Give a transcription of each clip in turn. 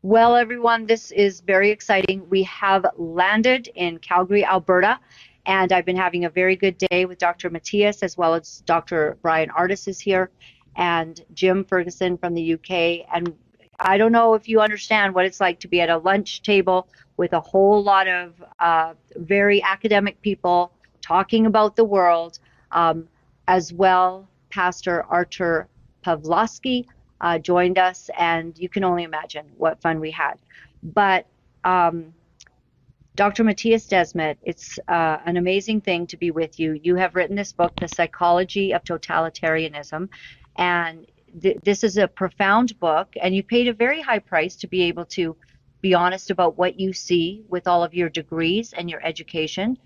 Well, everyone, this is very exciting. We have landed in Calgary, Alberta, and I've been having a very good day with Dr. Mattias, as well as Dr. Bryan Ardis is here, and Jim Ferguson from the UK. And I don't know if you understand what it's like to be at a lunch table with a whole lot of very academic people talking about the world, um, as well. Pastor Artur Pawlowski joined us, and you can only imagine what fun we had. But Dr. Mattias Desmet, it's an amazing thing to be with you. You have written this book, The Psychology of Totalitarianism, and this is a profound book, and you paid a very high price to be able to be honest about what you see with all of your degrees and your education.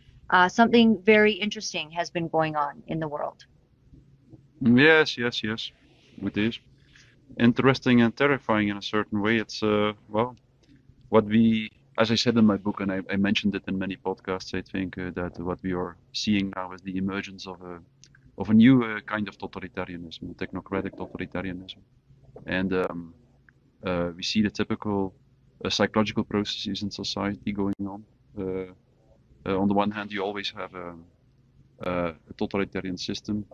Something very interesting has been going on in the world. Yes, yes, yes, it is interesting and terrifying in a certain way. It's well, what we, as I said in my book, and I mentioned it in many podcasts. I think that what we are seeing now is the emergence of a new kind of totalitarianism, technocratic totalitarianism, and we see the typical psychological processes in society going on. On the one hand, you always have a totalitarian system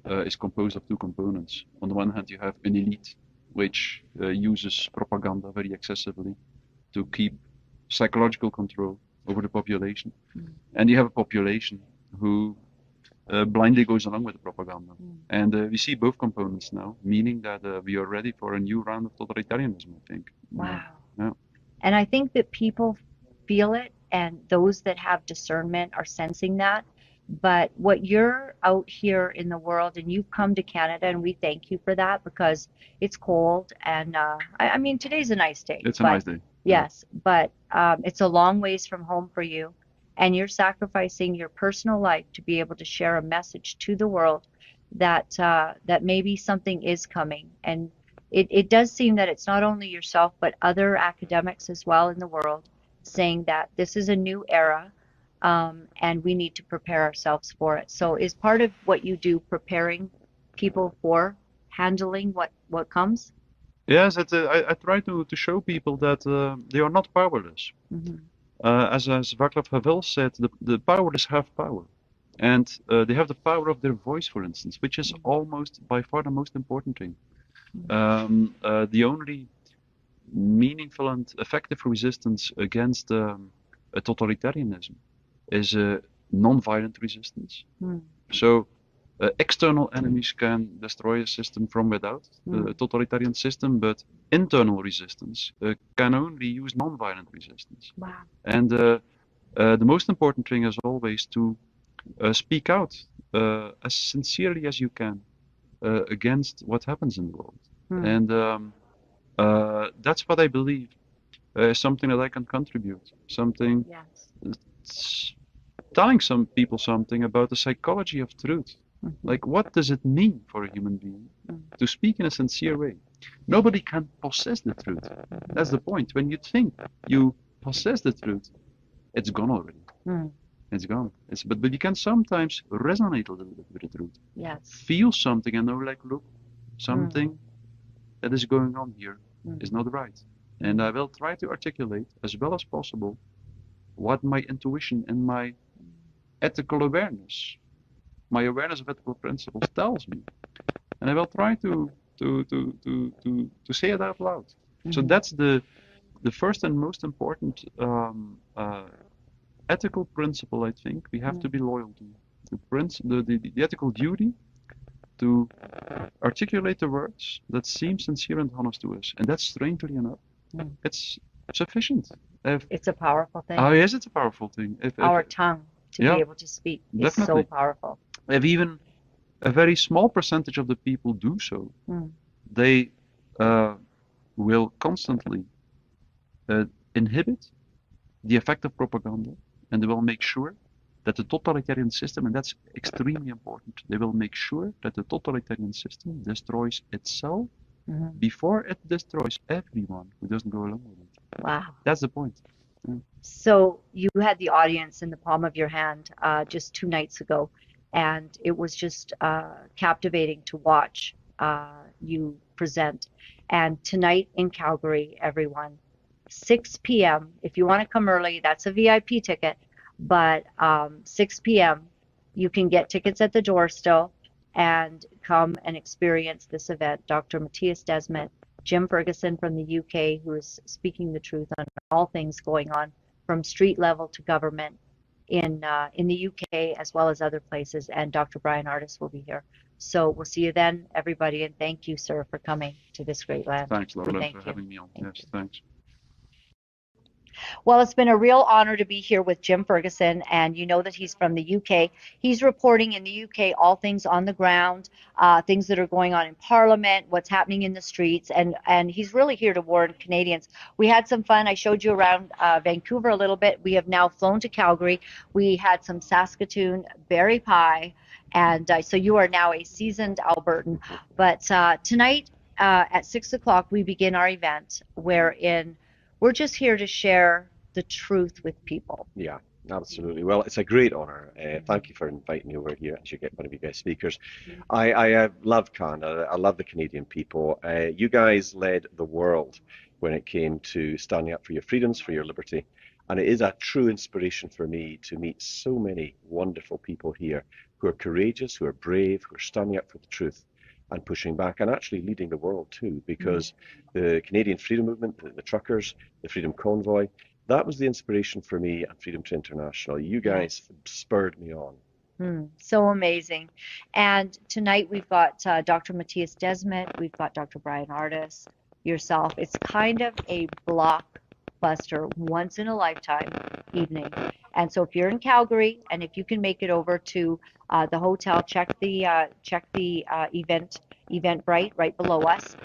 is composed of two components. On the one hand, you have an elite which uses propaganda very excessively to keep psychological control over the population. And you have a population who blindly goes along with the propaganda. And we see both components now, meaning that we are ready for a new round of totalitarianism, I think. Wow. Yeah. And I think that people feel it, and those that have discernment are sensing that. But what you're out here in the world, and you've come to Canada, and we thank you for that because it's cold. And I mean, today's a nice day. It's a nice day. Yes, but it's a long ways from home for you. And you're sacrificing your personal life to be able to share a message to the world that that maybe something is coming. And it does seem that it's not only yourself, but other academics as well in the world saying that this is a new era, and we need to prepare ourselves for it. So is part of what you do preparing people for handling what comes? Yes, I try to show people that they are not powerless. As Václav Havel said, the powerless have power. And they have the power of their voice, for instance, which is almost by far the most important thing. The only meaningful and effective resistance against a totalitarianism is a non-violent resistance. So external enemies can destroy a system from without, a totalitarian system, but internal resistance can only use non-violent resistance. Wow. And the most important thing is always to speak out as sincerely as you can against what happens in the world. And that's what I believe is something that I can contribute, something telling some people something about the psychology of truth. Like, what does it mean for a human being to speak in a sincere way? Nobody can possess the truth. That's the point. When you think you possess the truth, it's gone already. It's gone. But you can sometimes resonate a little bit with the truth. Yes. Feel something and know, like, look, something that is going on here is not right. And I will try to articulate as well as possible what my intuition and my ethical awareness, my awareness of ethical principles tells me. And I will try to say it out loud. So that's the first and most important ethical principle I think we have to be loyal to. The ethical duty to articulate the words that seem sincere and honest to us. And that's, strangely enough, it's sufficient. It's a powerful thing. Oh, yes, it's a powerful thing. Our tongue to be able to speak is so powerful. If even a very small percentage of the people do so, they will constantly inhibit the effect of propaganda, and they will make sure that the totalitarian system, and that's extremely important, they will make sure that the totalitarian system destroys itself before it destroys everyone who doesn't go along with it. Wow. That's the point. So you had the audience in the palm of your hand just 2 nights ago, and it was just captivating to watch you present. And tonight in Calgary, everyone, 6 p.m. If you want to come early, that's a VIP ticket, but 6 p.m. you can get tickets at the door still and come and experience this event. Dr. Mattias Desmet, Jim Ferguson from the UK, who is speaking the truth on all things going on from street level to government in the UK as well as other places, and Dr. Bryan Ardis will be here. So we'll see you then, everybody, and thank you, sir, for coming to this great land. Thanks, Laura-Lynn, for having me on. Yes, thanks. Well, it's been a real honor to be here with Jim Ferguson, and you know that he's from the UK. He's reporting in the UK all things on the ground, things that are going on in Parliament, what's happening in the streets, and he's really here to warn Canadians. We had some fun. I showed you around Vancouver a little bit. We have now flown to Calgary. We had some Saskatoon berry pie, and so you are now a seasoned Albertan. But tonight at 6 o'clock, we begin our event wherein we're just here to share the truth with people. Yeah, absolutely. Well, it's a great honor. Thank you for inviting me over here as one of you guys speakers. I love Canada. I love the Canadian people. You guys led the world when it came to standing up for your freedoms, for your liberty. And it is a true inspiration for me to meet so many wonderful people here who are courageous, who are brave, who are standing up for the truth and pushing back and actually leading the world too, because the Canadian Freedom Movement, the truckers, the Freedom Convoy, that was the inspiration for me and Freedom to International. You guys spurred me on. So amazing. And tonight we've got Dr. Mattias Desmet, we've got Dr. Bryan Ardis, yourself. It's kind of a blockbuster, once in a lifetime evening. And so if you're in Calgary and if you can make it over to the hotel, check the Eventbrite right below us.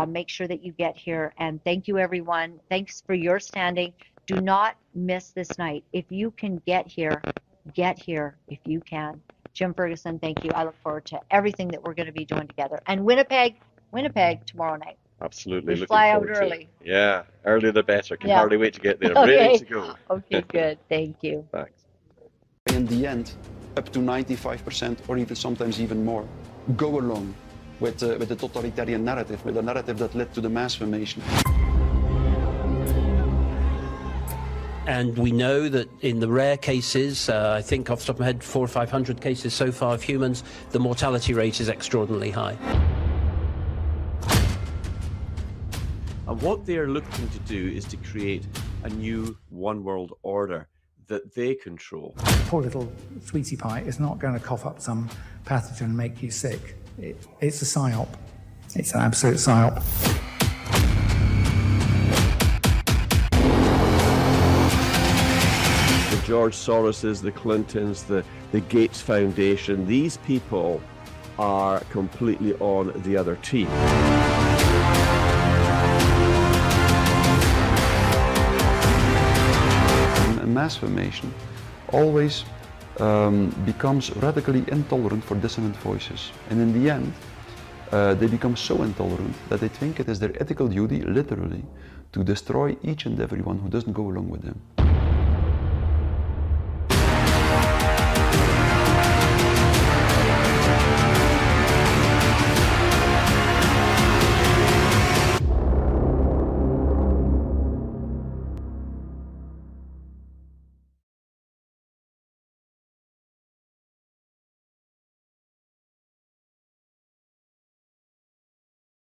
Make sure that you get here. And thank you, everyone. Thanks for your standing. Do not miss this night. If you can get here if you can. Jim Ferguson, thank you. I look forward to everything that we're going to be doing together. And Winnipeg tomorrow night. Absolutely. We fly out early. Yeah, earlier the better. Can hardly wait to get there. Okay. Ready to go. Okay, good. Thank you. Thanks. In the end, up to 95% or even sometimes even more, go along with the totalitarian narrative, with the narrative that led to the mass formation. And we know that in the rare cases, I think off the top of my head, 400 or 500 cases so far of humans, the mortality rate is extraordinarily high. And what they're looking to do is to create a new one world order that they control. Poor little sweetie pie is not going to cough up some pathogen and make you sick. It's a psyop. It's an absolute psyop. The George Soroses, the Clintons, the Gates Foundation, these people are completely on the other team. Mass formation always becomes radically intolerant for dissonant voices. And in the end, they become so intolerant that they think it is their ethical duty, literally, to destroy each and everyone who doesn't go along with them.